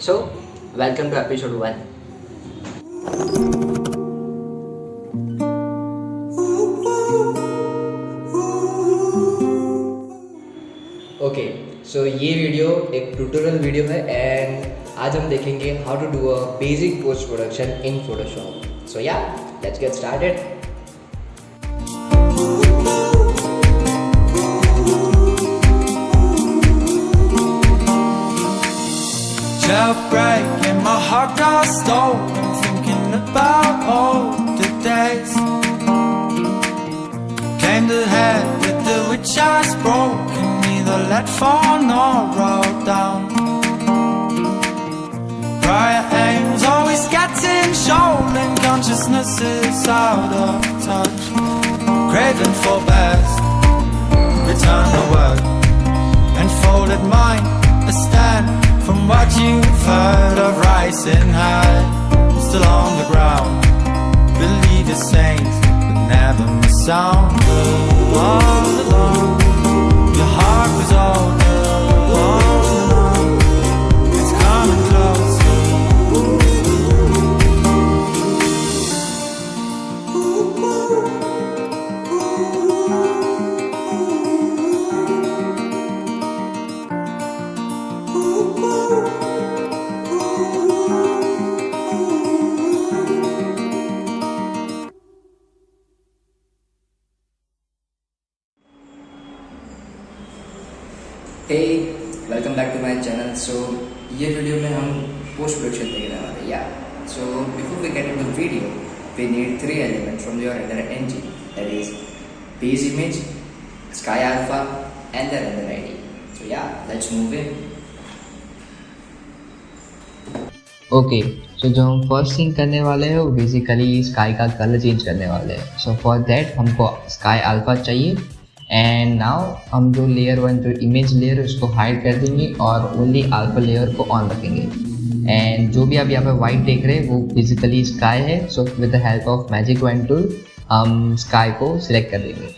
So, welcome to episode 1. Okay so ये video एक tutorial video है एंड आज हम देखेंगे how to do a basic post production in Photoshop. So yeah let's get started. Jailbreak and my heart got stolen, thinking about all the days. Came to head with the witch eyes broken, neither let fall nor roll down. Prior aims always getting stolen, consciousness is out of touch. Craving for best, return the word, and folded mind, a stand from what you've heard of rising high. Still on the ground, believe the saints, but never miss sound. All alone, your heart was older. All alone, it's coming closer. Hey welcome back to my channel. So ये video में हम post production देखने वाले हैं. या so before we get in the video we need 3 elements from your render engine, that is base image, sky alpha and the render id. So yeah, let's move in. Okay so जो हम first thing करने वाले हैं वो basically sky का colour change करने वाले हैं. सो फॉर दैट हमको स्काई अल्फा चाहिए एंड नाउ हम जो लेयर 1 जो इमेज लेयर है उसको हाइड कर देंगे और ओनली अल्फा लेयर को ऑन रखेंगे. एंड जो भी आप यहाँ पे वाइट देख रहे हैं वो बेसिकली स्काई है. So with the help of magic wand tool हम स्काई को सिलेक्ट कर देंगे.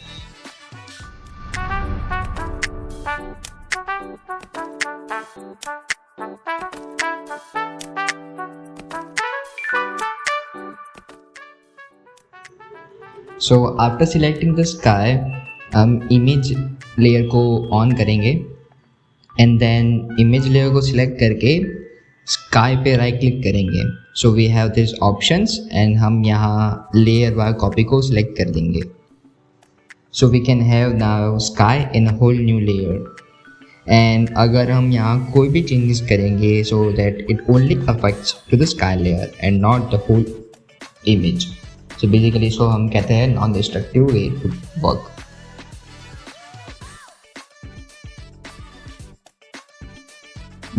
So after selecting the sky हम इमेज लेयर को ऑन करेंगे एंड देन इमेज लेयर को सिलेक्ट करके स्काई पे राइट क्लिक करेंगे. So we have this options and हम यहाँ लेयर वाला कॉपी को सिलेक्ट कर देंगे. So we can have now sky in a whole new layer. And अगर हम यहाँ कोई भी चेंजेस करेंगे so that it only affects to the sky layer and not the whole image. So basically इसको हम कहते हैं non destructive way to work.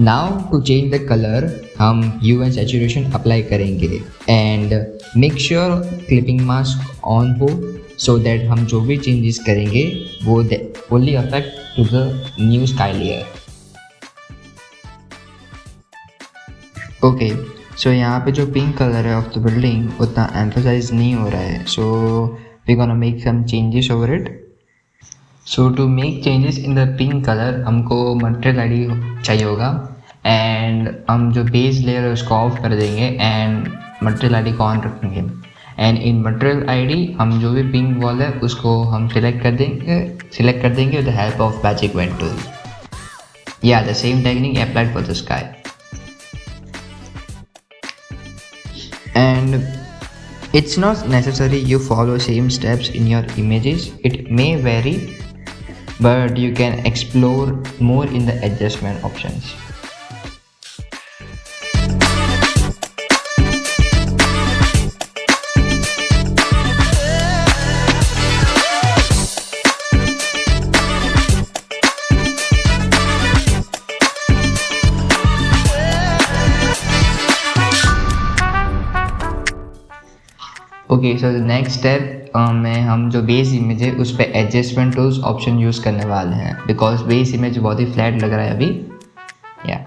Now to change the color हम hue and saturation apply करेंगे and make sure clipping mask on हो so that हम जो भी changes करेंगे वो only affect to the new sky layer. Okay, so यहाँ पे जो pink color है of the building उतना emphasize नहीं हो रहा है. So we're gonna make some changes over it. So to make changes in the pink colour हमको मटेरियल आईडी चाहिए होगा एंड हम जो बेस लेयर है उसको ऑफ कर देंगे एंड मटेरियल आईडी को ऑन रखेंगे. एंड इन मटेरियल आईडी हम जो भी पिंक वॉल है उसको हम सिलेक्ट कर देंगे with the help of magic wand tool. Yeah the same technique applied for the sky. And it's not necessary you follow same steps in your images. It may vary, but you can explore more in the adjustment options. Okay so the next step में हम जो base image है उस पर adjustment tools option use करने वाले हैं because base image बहुत ही फ्लैट लग रहा है अभी. या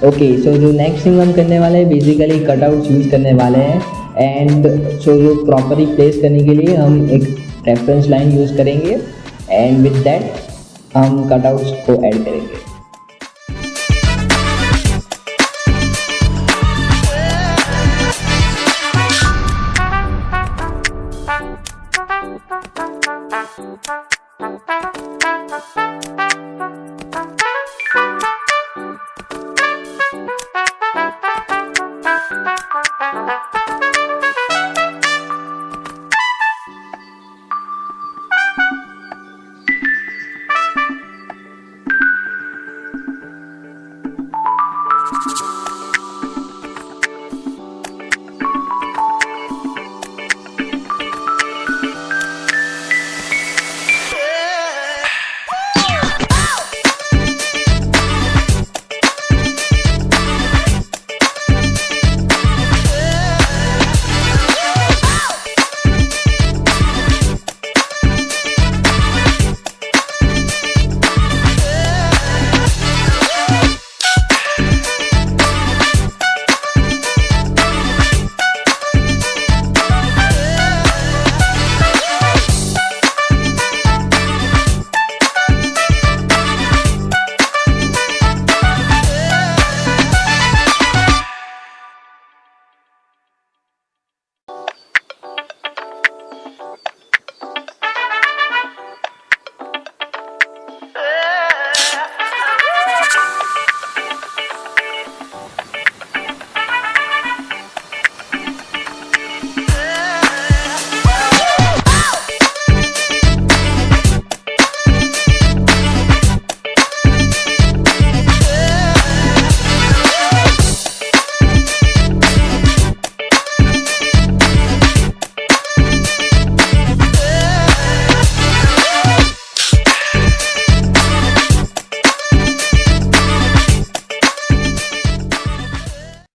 ओके, सो जो नेक्स्ट थिंग हम करने वाले हैं बेसिकली कटआउट्स यूज़ करने वाले हैं, एंड सो जो प्रॉपरली प्लेस करने के लिए हम एक रेफरेंस लाइन यूज़ करेंगे, एंड विद दैट हम कटआउट्स को ऐड करेंगे।